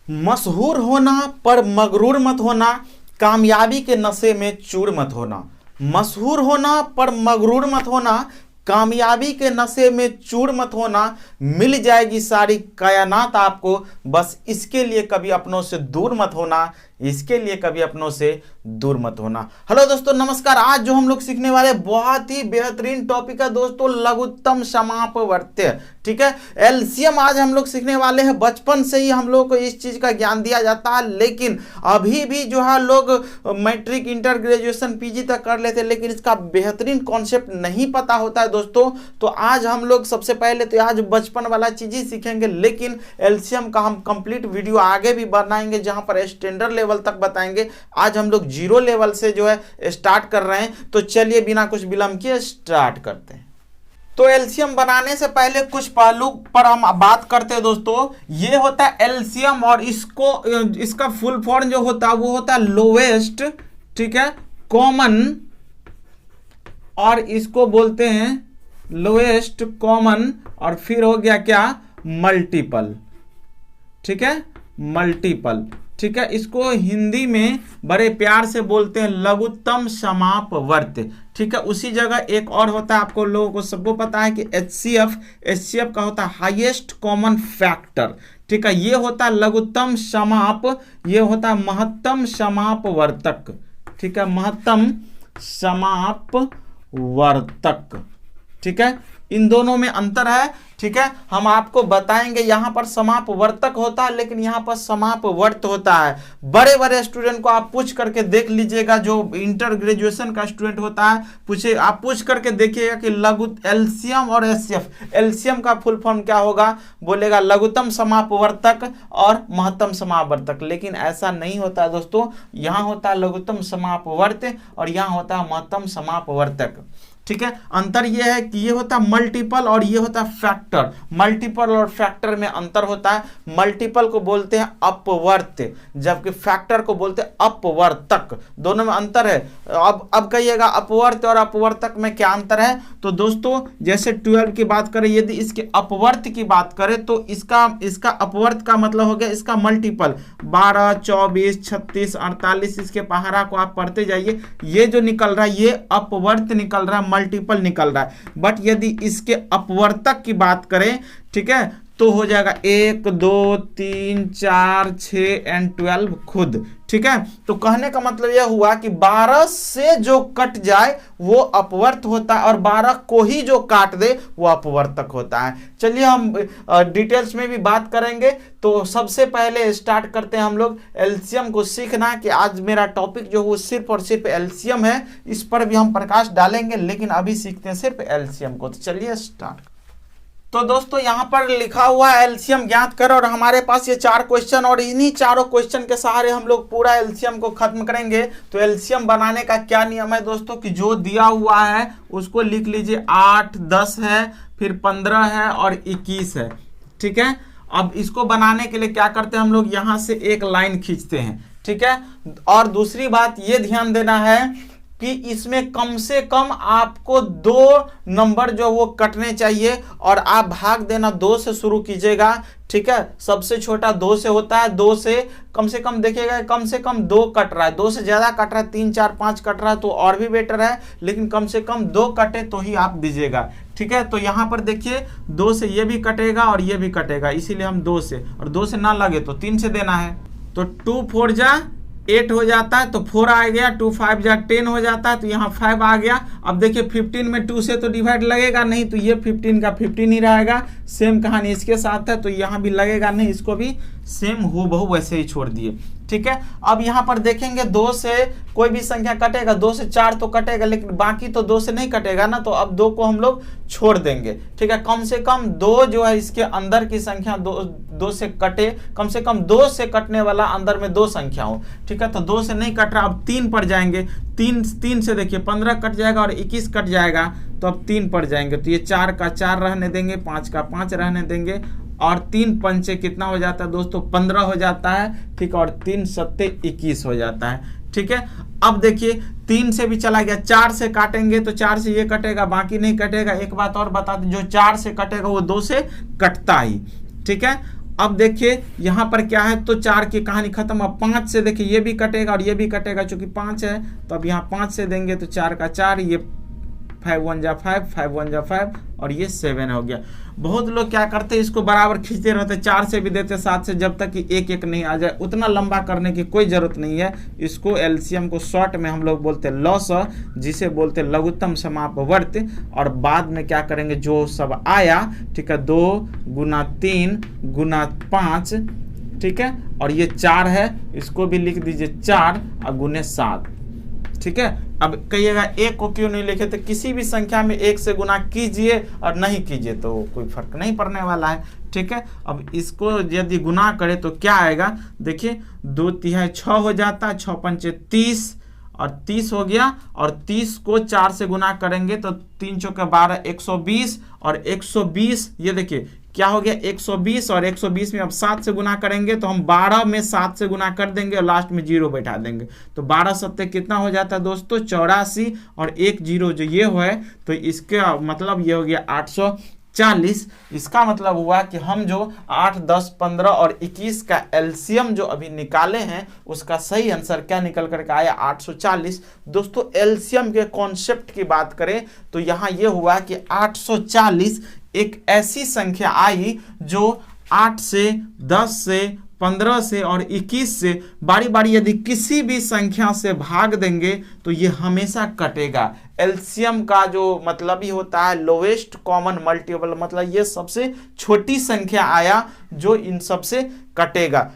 मशहूर होना पर मगरूर मत होना, कामयाबी के नशे में चूर मत होना। मशहूर होना पर मगरूर मत होना, कामयाबी के नशे में चूर मत होना। मिल जाएगी सारी कायनात आपको, बस इसके लिए कभी अपनों से दूर मत होना, इसके लिए कभी अपनों से दूर मत होना। हेलो दोस्तों, नमस्कार। आज जो हम लोग सीखने वाले बहुत ही बेहतरीन टॉपिक है दोस्तों, लघुत्तम समापवर्त्य। ठीक है, एलसीएम आज हम लोग सीखने वाले हैं। बचपन से ही हम लोग को इस चीज का ज्ञान दिया जाता है, लेकिन अभी भी जो है लोग मैट्रिक, इंटर, ग्रेजुएशन, पीजी तक कर लेते हैं, लेकिन इसका बेहतरीन कॉन्सेप्ट नहीं पता होता है दोस्तों। तो आज हम लोग सबसे पहले तो आज बचपन वाला चीज ही सीखेंगे, लेकिन एलसीएम का हम कंप्लीट वीडियो आगे भी बनाएंगे जहां पर स्टैंडर्ड लेवल तक बताएंगे। आज हम लोग जीरो लेवल से जो है स्टार्ट कर रहे हैं, तो चलिए बिना कुछ विलंब किए स्टार्ट करते हैं। तो एलसीएम बनाने से पहले कुछ पहलू पर हम बात करते हैं दोस्तों। ये होता है एलसीएम, और इसका फुल फॉर्म जो होता है वो होता है लोवेस्ट, ठीक है, कॉमन, और इसको बोलते हैं लोएस्ट कॉमन, और फिर हो गया क्या, मल्टीपल। ठीक है, मल्टीपल। ठीक है, इसको हिंदी में बड़े प्यार से बोलते हैं लघुत्तम समापवर्त्य। ठीक है, उसी जगह एक और होता है, आपको लोगों को सबको पता है कि एचसीएफ का होता है हाईएस्ट कॉमन फैक्टर। ठीक है, ये होता है लघुत्तम समाप, ये होता है महत्तम समापवर्तक। ठीक है, महत्तम समापवर्तक। ठीक है, इन दोनों में अंतर है। ठीक है, हम आपको बताएंगे। यहां पर समापवर्तक होता है, लेकिन यहां पर समापवर्त होता है। बड़े बड़े स्टूडेंट को आप पूछ करके देख लीजिएगा, जो इंटर ग्रेजुएशन का स्टूडेंट होता है, आप पूछ करके देखिएगा कि एलसीएम और एचसीएफ, एलसीएम का फुल फॉर्म क्या होगा, बोलेगा लघुत्तम समापवर्तक और महत्तम समापवर्तक। लेकिन ऐसा नहीं होता दोस्तों, यहां होता है लघुत्तम समापवर्त्य और यहां होता है महत्तम समापवर्तक। ठीक है, अंतर यह है कि ये होता है मल्टीपल और ये होता है फैक्टर। मल्टीपल और फैक्टर में अंतर होता है। मल्टीपल को बोलते हैं अपवर्त्य, जबकि फैक्टर को बोलते हैं अपवर्तक। दोनों में अंतर है। अब कहिएगा अपवर्त्य और अपवर्तक में क्या अंतर है। तो दोस्तों जैसे 12 की बात करें, यदि इसके अपवर्त्य की बात करें तो इसका अपवर्त्य का मतलब हो गया इसका मल्टीपल। 12, 24, 36, 48, इसके पहाड़ा को आप पढ़ते जाइए। ये जो निकल रहा है ये अपवर्त्य निकल रहा है, मल्टीपल निकल रहा है। बट यदि इसके अपवर्तक की बात करें, ठीक है, तो हो जाएगा 1, 2, 3, 4, 6 एंड 12 खुद। ठीक है, तो कहने का मतलब यह हुआ कि 12 से जो कट जाए वो अपवर्त होता है और 12 को ही जो काट दे वो अपवर्तक होता है। चलिए हम डिटेल्स में भी बात करेंगे। तो सबसे पहले स्टार्ट करते हैं हम लोग एलसीएम को सीखना, कि आज मेरा टॉपिक जो वो सिर्फ और सिर्फ एलसीएम है। इस पर भी हम प्रकाश डालेंगे, लेकिन अभी सीखते हैं सिर्फ एलसीएम को। तो चलिए स्टार्ट। तो दोस्तों यहाँ पर लिखा हुआ है एलसीएम ज्ञात करो, और हमारे पास ये 4 क्वेश्चन, और इन्हीं चारों क्वेश्चन के सहारे हम लोग पूरा एलसीएम को खत्म करेंगे। तो एलसीएम बनाने का क्या नियम है दोस्तों, कि जो दिया हुआ है उसको लिख लीजिए। 8, 10 है, फिर 15 है और 21 है। ठीक है, अब इसको बनाने के लिए क्या करते हैं हम लोग, यहाँ से एक लाइन खींचते हैं। ठीक है, और दूसरी बात ये ध्यान देना है कि इसमें कम से कम आपको 2 नंबर जो वो कटने चाहिए, और आप भाग देना 2 से शुरू कीजिएगा। ठीक है, सबसे छोटा 2 से होता है। 2 से कम देखिएगा, कम से कम 2 कट रहा है। 2 से ज्यादा कट रहा है, 3, 4, 5 कट रहा है तो और भी बेटर है, लेकिन कम से कम 2 कटे तो ही आप दीजिएगा। ठीक है, तो यहाँ पर देखिए 2 से ये भी कटेगा और ये भी कटेगा, इसीलिए हम 2 से, और 2 से ना लगे तो 3 से देना है। तो 2 4 जा 8 हो जाता है, तो 4 आ गया। 2 5 जा 10 हो जाता है, तो यहाँ 5 आ गया। अब देखिए 15 में 2 से तो डिवाइड लगेगा नहीं, तो ये 15 का 15 ही रहेगा। सेम कहानी इसके साथ है, तो यहाँ भी लगेगा नहीं, इसको भी सेम हूबहू वैसे ही छोड़ दिए। ठीक है, अब यहाँ पर देखेंगे 2 से कोई भी संख्या कटेगा, 2 से 4 तो कटेगा, लेकिन बाकी तो 2 से नहीं कटेगा ना, तो अब 2 को हम लोग छोड़ देंगे। ठीक है, कम से कम 2 जो है इसके अंदर की संख्या 2 से कटे, कम से कम 2 से कटने वाला अंदर में 2 संख्या हो। ठीक है, तो 2 से नहीं कट रहा, अब 3 पर जाएंगे। 3 से देखिए 15 कट जाएगा और 21 कट जाएगा, तो अब 3 पर जाएंगे, तो ये 4 का 4 रहने देंगे, 5 का 5 रहने देंगे, और 3 पंचे कितना हो जाता है दोस्तों, 15 हो जाता है। ठीक, और 3 सत्ते 21 हो जाता है। ठीक है, अब देखिए 3 से भी चला गया, 4 से काटेंगे तो 4 से ये कटेगा, बाकी नहीं कटेगा। एक बात और बता दें, जो 4 से कटेगा वो 2 से कटता ही। ठीक है, अब देखिए यहाँ पर क्या है, तो 4 की कहानी खत्म। अब 5 से देखिए ये भी कटेगा और ये भी कटेगा, चूंकि 5 है तो अब यहाँ 5 से देंगे तो 4 का 4, ये 5 1 जा 5, 5 1 जा 5 और ये 7 हो गया। बहुत लोग क्या करते हैं, इसको बराबर खींचते रहते, 4 से भी देते, 7 से, जब तक कि 1 1 नहीं आ जाए। उतना लंबा करने की कोई जरूरत नहीं है। इसको एलसीएम को शॉर्ट में हम लोग बोलते हैं लॉस, जिसे बोलते हैं लघुत्तम समापवर्त। और बाद में क्या करेंगे, जो सब आया, ठीक है, 2 गुना 3 गुना 5, ठीक है, और ये 4 है, इसको भी लिख दीजिए 4 और गुने 7, ठीक है। अब कहिएगा 1 को क्यों नहीं लिखे, तो किसी भी संख्या में 1 से गुना कीजिए और नहीं कीजिए तो कोई फर्क नहीं पड़ने वाला है, ठीक है। अब इसको यदि गुना करें तो क्या आएगा, देखिए 2 तिहाई 6 हो जाता है, 6 पंचे 30 और 30 हो गया, और 30 को 4 से गुना करेंगे तो 3 चौके 12, 120, और 120 ये देखिए क्या हो गया 120, और 120 में अब 7 से गुना करेंगे तो हम 12 में 7 से गुना कर देंगे और लास्ट में 0 बैठा देंगे, तो 12 सत्ते कितना हो जाता है दोस्तों 84, और 1 0 जो ये है तो इसका मतलब ये हो गया 840। इसका मतलब हुआ कि हम जो 8, 10, 15 और 21 का एलसीएम जो अभी निकाले हैं उसका सही आंसर क्या निकल करके आया 840। दोस्तों एलसीएम के कॉन्सेप्ट की बात करें तो यहाँ ये हुआ कि 840 एक ऐसी संख्या आई जो 8 से, 10 से, 15 से और 21 से बारी बारी यदि किसी भी संख्या से भाग देंगे तो ये हमेशा कटेगा। एलसीएम का जो मतलब ही होता है लोवेस्ट कॉमन मल्टीपल, मतलब ये सबसे छोटी संख्या आया जो इन सबसे कटेगा।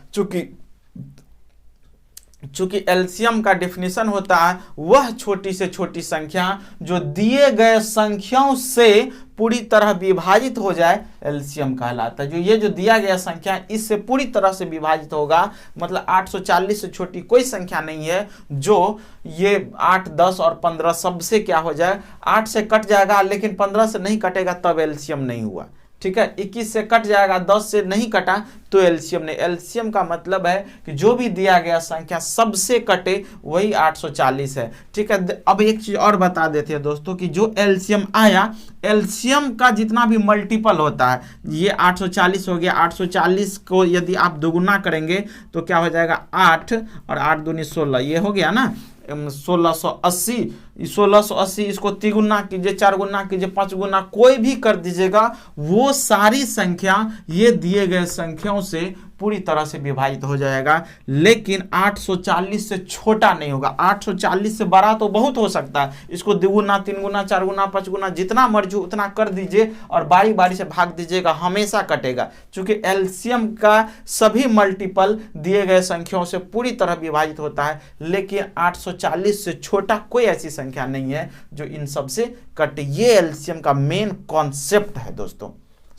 चूंकि एलसीएम का डेफिनेशन होता है वह छोटी से छोटी संख्या जो दिए गए संख्याओं से पूरी तरह विभाजित हो जाए, एलसीएम कहलाता है। जो ये जो दिया गया संख्या इससे पूरी तरह से विभाजित होगा, मतलब 840 से छोटी कोई संख्या नहीं है जो ये 8, 10 और 15 सबसे क्या हो जाए, 8 से कट जाएगा लेकिन 15 से नहीं कटेगा तब एलसीएम नहीं हुआ, ठीक है। 21 से कट जाएगा, 10 से नहीं कटा तो एलसीएम नहीं। एलसीएम का मतलब है कि जो भी दिया गया संख्या सबसे कटे वही 840 है, ठीक है। अब एक चीज और बता देते हैं दोस्तों कि जो एलसीएम आया, एलसीएम का जितना भी मल्टीपल होता है, ये 840 हो गया, 840 को यदि आप दोगुना करेंगे तो क्या हो जाएगा 8 और 8 दूनी 16, ये हो गया ना 1680। 1680 इसको 3 गुना कीजिए, 4 गुना कीजिए, 5 गुना कोई भी कर दीजिएगा, वो सारी संख्या ये दिए गए संख्याओं से पूरी तरह से विभाजित हो जाएगा, लेकिन 840 से छोटा नहीं होगा। 840 से बड़ा तो बहुत हो सकता है, इसको 2 गुना, 3 गुना, 4 गुना, 5 गुना जितना मर्जी उतना कर दीजिए और बारी बारी से भाग दीजिएगा, हमेशा कटेगा। क्योंकि एलसीएम का सभी मल्टीपल दिए गए संख्याओं से पूरी तरह विभाजित होता है, लेकिन 840 से छोटा कोई ऐसी संख्या नहीं है जो इन सब से कटे। ये एलसीएम का मेन कॉन्सेप्ट है दोस्तों,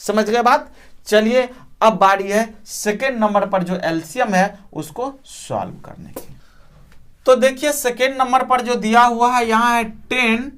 समझ गए बात। चलिए अब बारी है सेकेंड नंबर पर जो एलसीएम है उसको सॉल्व करने की। तो देखिए सेकेंड नंबर पर जो दिया हुआ है यहाँ है 10,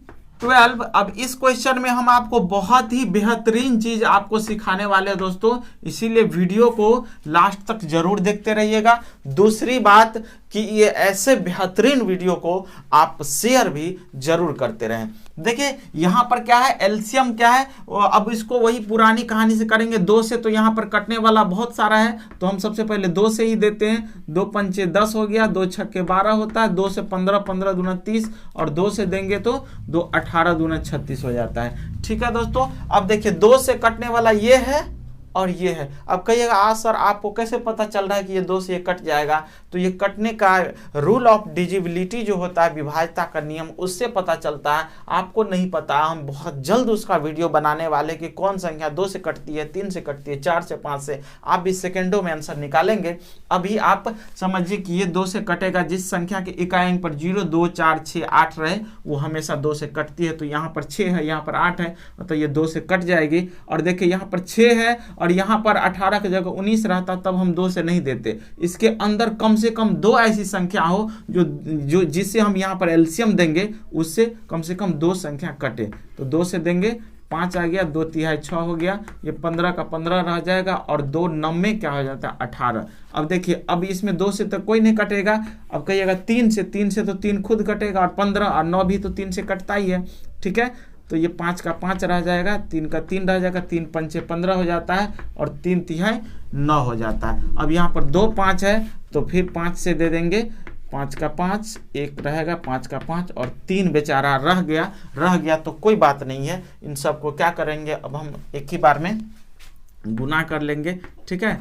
12। अब इस क्वेश्चन में हम आपको बहुत ही बेहतरीन चीज आपको सिखाने वाले हैं दोस्तों, इसीलिए वीडियो को लास्ट तक जरूर देखते रहिएगा। दूसरी बात कि ये ऐसे बेहतरीन वीडियो को आप शेयर भी जरूर करते रहें। देखिए यहाँ पर क्या है, एलसीएम क्या है, अब इसको वही पुरानी कहानी से करेंगे। 2 से तो यहाँ पर कटने वाला बहुत सारा है, तो हम सबसे पहले 2 से ही देते हैं। 2 पंचे 10 हो गया, 2 छक्के 12 होता है, 2 से 15, 15 दूना 30 और 2 से देंगे तो 2 18 दूना 36 हो जाता है, ठीक है दोस्तों। अब देखिए 2 से कटने वाला ये है और ये है। अब कहिएगा आज सर आपको कैसे पता चल रहा है कि ये 2 से ये कट जाएगा, तो ये कटने का रूल ऑफ डिविजिबिलिटी जो होता है, विभाज्यता का नियम, उससे पता चलता है। आपको नहीं पता, हम बहुत जल्द उसका वीडियो बनाने वाले कि कौन संख्या 2 से कटती है, 3 से कटती है, 4 से, 5 से। आप भी सेकेंडों में आंसर निकालेंगे। अभी आप समझिए कि ये 2 से कटेगा, जिस संख्या के इकाई पर 0, 2, 4, 6, 8 रहे वो हमेशा 2 से कटती है। तो यहाँ पर 6 है, यहाँ पर 8 है, तो ये 2 से कट जाएगी। और देखिए यहाँ पर 6 है और यहाँ पर 18 की जगह 19 रहता, तब हम 2 से नहीं देते। इसके अंदर कम से कम 2 ऐसी संख्या हो जो जिससे हम यहाँ पर एलसीएम देंगे, उससे कम से कम 2 संख्या कटे। तो 2 से देंगे, 5 आ गया, 2 तिहाई 6 हो गया, ये 15 का 15 रह जाएगा और 2 9 क्या हो जाता है 18। अब देखिए अब इसमें 2 से तो कोई नहीं कटेगा। अब कहिएगा 3 से तो 3 खुद कटेगा और 15 और 9 भी तो 3 से कटता ही है, ठीक है। तो ये 5 का 5 रह जाएगा, 3 का 3 रह जाएगा, 3 पंचे 15 हो जाता है और 3 तिहाई 9 हो जाता है। अब यहाँ पर 2 5 है तो फिर 5 से दे देंगे, 5 का 5 एक रहेगा, 5 का 5 और 3 बेचारा रह गया तो कोई बात नहीं है। इन सब को क्या करेंगे, अब हम एक ही बार में गुना कर लेंगे, ठीक है।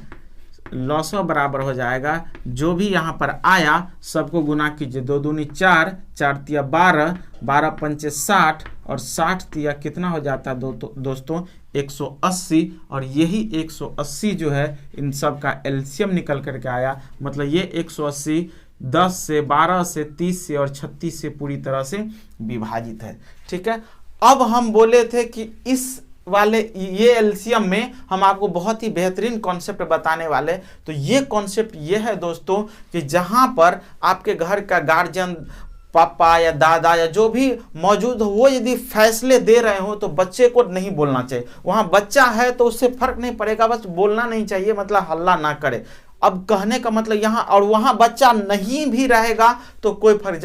लॉसो बराबर हो जाएगा, जो भी यहाँ पर आया सबको गुना कीजिए, 2 दूनी 4, 4 तिया 12, 12 पंचे 60 और 60 तिया कितना हो जाता है दोस्तों 180। और यही 180 जो है इन सब का एलसीएम निकल करके आया, मतलब ये 180 10 से 12 से 30 से और 36 से पूरी तरह से विभाजित है, ठीक है। अब हम बोले थे कि इस वाले ये एलसीएम में हम आपको बहुत ही बेहतरीन कॉन्सेप्ट बताने वाले। तो ये कॉन्सेप्ट ये है दोस्तों कि जहां पर आपके घर का गार्जियन, पापा या दादा या जो भी मौजूद हो, वो यदि फैसले दे रहे हो तो बच्चे को नहीं बोलना चाहिए। वहां बच्चा है तो उससे फर्क नहीं पड़ेगा, बस बोलना नहीं चाहिए, मतलब हल्ला ना करे। अब कहने का मतलब यहाँ और वहां बच्चा नहीं भी रहेगा तो कोई फर्क,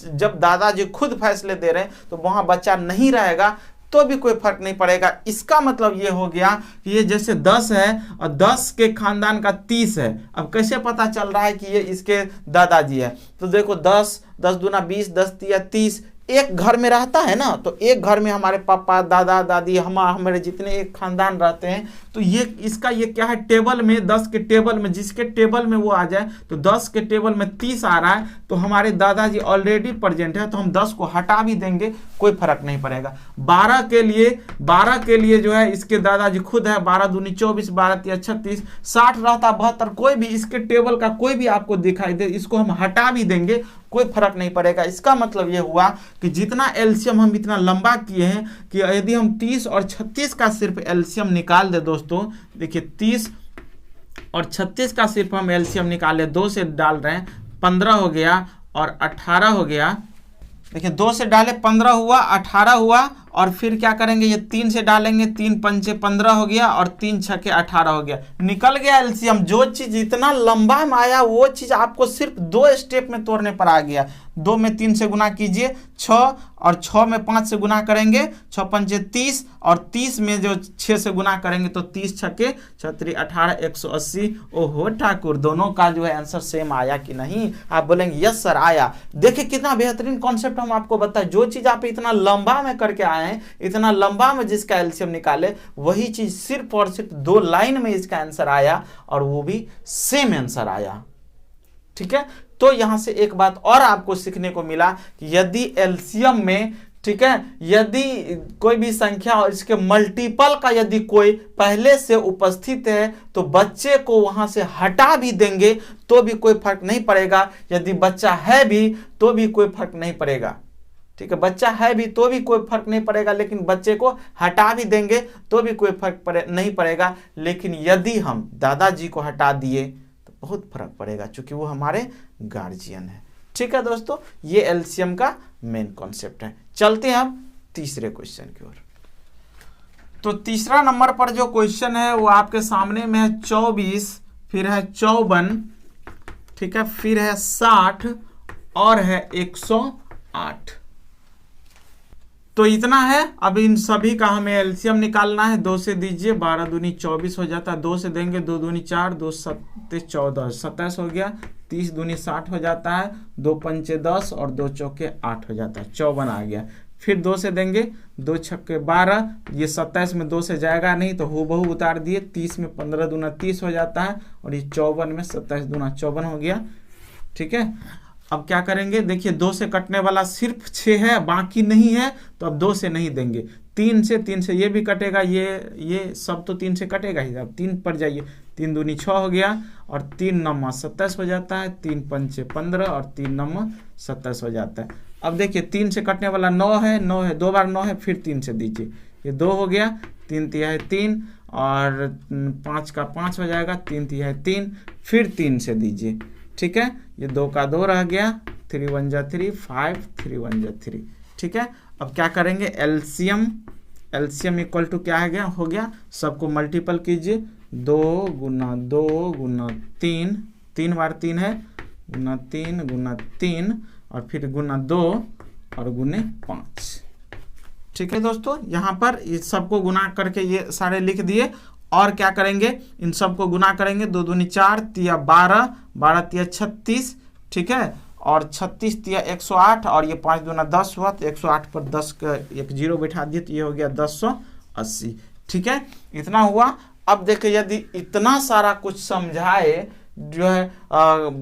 जब दादाजी खुद फैसले दे रहे हैं तो वहां बच्चा नहीं रहेगा तो भी कोई फर्क नहीं पड़ेगा। इसका मतलब ये हो गया कि ये जैसे 10 है और 10 के खानदान का 30 है। अब कैसे पता चल रहा है कि ये इसके दादाजी है, तो देखो 10 10 दूना 20, 10 तिया 30, एक घर में रहता है ना, तो एक घर में हमारे पापा दादा दादी हमारे जितने एक खानदान रहते हैं, तो ये इसका ये क्या है, टेबल में 10 के टेबल में, जिसके टेबल में वो आ जाए, तो 10 के टेबल में 30 आ रहा है तो हमारे दादाजी ऑलरेडी प्रेजेंट है, तो हम 10 को हटा भी देंगे, कोई फर्क नहीं पड़ेगा। 12 के लिए जो है इसके दादाजी खुद है, 12 दूनी 24, 12 तिया 36, 60 रहता 72, कोई भी इसके टेबल का कोई भी आपको दिखाई दे, इसको हम हटा भी देंगे, कोई फर्क नहीं पड़ेगा। इसका मतलब ये हुआ कि जितना एलसीएम हम इतना लंबा किए हैं कि यदि हम 30 और 36 का सिर्फ एलसीएम निकाल दे दोस्तों, देखिए 30 और 36 का सिर्फ हम एलसीएम निकाले, 2 से डाल रहे हैं 15 हो गया और 18 हो गया। देखिए 2 से डाले 15 हुआ, 18 हुआ और फिर क्या करेंगे, ये 3 से डालेंगे, 3 पंचे 15 हो गया और 3 छके 18 हो गया, निकल गया एलसीएम। जो चीज इतना लंबा में आया वो चीज आपको सिर्फ 2 स्टेप में तोड़ने पर आ गया। 2 में 3 से गुना कीजिए 6 और 6 में 5 से गुना करेंगे, 6 पंचे 30 और 30 में जो 6 से गुना करेंगे तो 30 छके 36 18 180। ओहो ठाकुर, दोनों का जो है आंसर सेम आया कि नहीं? आप बोलेंगे यस सर आया। देखिए कितना बेहतरीन कॉन्सेप्ट हम आपको बताए, जो चीज आप इतना लंबा में करके आए हैं, इतना लंबा में जिसका एलसीएम निकाले, वही चीज सिर्फ और सिर्फ 2 लाइन में इसका आंसर आया और वो भी सेम आंसर आया, ठीक है। तो यहां से एक बात और आपको सीखने को मिला कि यदि एलसीएम में, ठीक है, यदि कोई भी संख्या और इसके मल्टीपल का यदि कोई पहले से उपस्थित है तो बच्चे को वहां से हटा भी देंगे तो भी कोई फर्क नहीं पड़ेगा। यदि बच्चा है भी तो भी कोई फर्क नहीं पड़ेगा, ठीक है, बच्चा है भी तो भी कोई फर्क नहीं पड़ेगा, लेकिन बच्चे को हटा भी देंगे तो भी कोई फर्क नहीं पड़ेगा। लेकिन यदि हम दादाजी को हटा दिए तो बहुत फर्क पड़ेगा, क्योंकि वो हमारे गार्जियन है, ठीक है दोस्तों। ये एलसीएम का मेन कॉन्सेप्ट है। चलते हैं अब तीसरे क्वेश्चन की ओर। तो तीसरा नंबर पर जो क्वेश्चन है वो आपके सामने में है 24, फिर है 54, ठीक है, फिर है 60 और है 108। तो इतना है। अब इन सभी का हमें एलसीएम निकालना है। 2 से दीजिए, 12 दूनी 24 हो जाता है, 2 से देंगे 2 दूनी 4, 2 सत्ते 14, 27 हो गया, 30 दूनी 60 हो जाता है, 2 पंचे 10 और 2 चौके 8 हो जाता है, 54 आ गया। फिर 2 से देंगे, 2 छक्के 12, ये 27 में 2 से जाएगा नहीं तो हूबहू उतार दिए, 30 में 15 दूना 30 हो जाता है और ये 54 में 27 दूना 54 हो गया, ठीक है। अब क्या करेंगे, देखिए 2 से कटने वाला सिर्फ 6 है, बाकी नहीं है, तो अब 2 से नहीं देंगे। 3 से ये भी कटेगा, ये सब तो 3 से कटेगा ही। अब 3 पर जाइए, 3 दूनी 6 हो गया और 3 नम्मा 27 हो जाता है, 3 पंचे 15 और 3 नम्मा 27 हो जाता है। अब देखिए 3 से कटने वाला 9 है, 2 बार 9 है, फिर 3 से दीजिए, ये 2 हो गया, 3 तिहाई 3 और 5 का 5 हो जाएगा, 3 तिहाई 3, फिर 3 से दीजिए, ठीक है। ये 2 का 2 रह गया, 3 1 जा 3, 5 3 1 जा 3, ठीक है। अब क्या करेंगे, एलसीएम इक्वल टू क्या हो गया, सबको मल्टीपल कीजिए, 2 गुना 2 गुना 3, 3 बार 3 है, गुना 3 गुना 3 और फिर गुना 2 और गुने 5, ठीक है दोस्तों, यहाँ पर इस सबको गुना करके ये सारे लिख दिए। और क्या करेंगे, इन सबको गुना करेंगे, 2 दूनी 4, तिया 12, 12 तिया 36, ठीक है, और 36 तिया 108, और ये 5 दूना 10 हुआ, तो 108 पर 10 का एक जीरो बैठा दिए, तो ये हो गया 1080। ठीक है, इतना हुआ। अब देखिए, यदि इतना सारा कुछ समझाए, जो है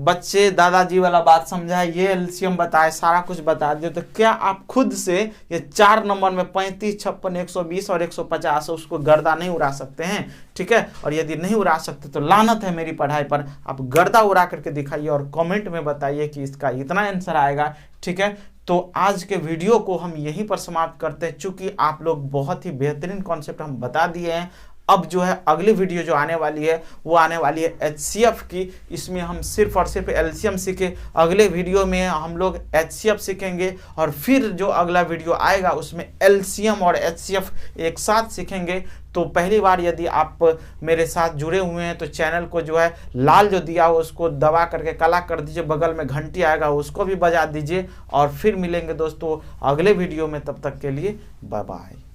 बच्चे दादाजी वाला बात समझाए, ये एलसीएम बताए, सारा कुछ बता दिए, तो क्या आप खुद से ये 4 नंबर में 35, 56, 120 और 150 उसको गर्दा नहीं उड़ा सकते हैं? ठीक है, और यदि नहीं उड़ा सकते तो लानत है मेरी पढ़ाई पर। आप गर्दा उड़ा करके दिखाइए और कमेंट में बताइए कि इसका इतना आंसर आएगा। ठीक है, तो आज के वीडियो को हम यहीं पर समाप्त करते हैं। चूंकि आप लोग बहुत ही बेहतरीन कॉन्सेप्ट हम बता दिए हैं, अब जो है अगली वीडियो जो आने वाली है वो आने वाली है एचसीएफ की। इसमें हम सिर्फ और सिर्फ एलसीएम सीखे। अगले वीडियो में हम लोग एचसीएफ सीखेंगे, और फिर जो अगला वीडियो आएगा उसमें एलसीएम और एचसीएफ एक साथ सीखेंगे। तो पहली बार यदि आप मेरे साथ जुड़े हुए हैं तो चैनल को जो है लाल जो दिया हो उसको दबा करके काला कर दीजिए, बगल में घंटी आएगा उसको भी बजा दीजिए। और फिर मिलेंगे दोस्तों अगले वीडियो में, तब तक के लिए बाय बाय।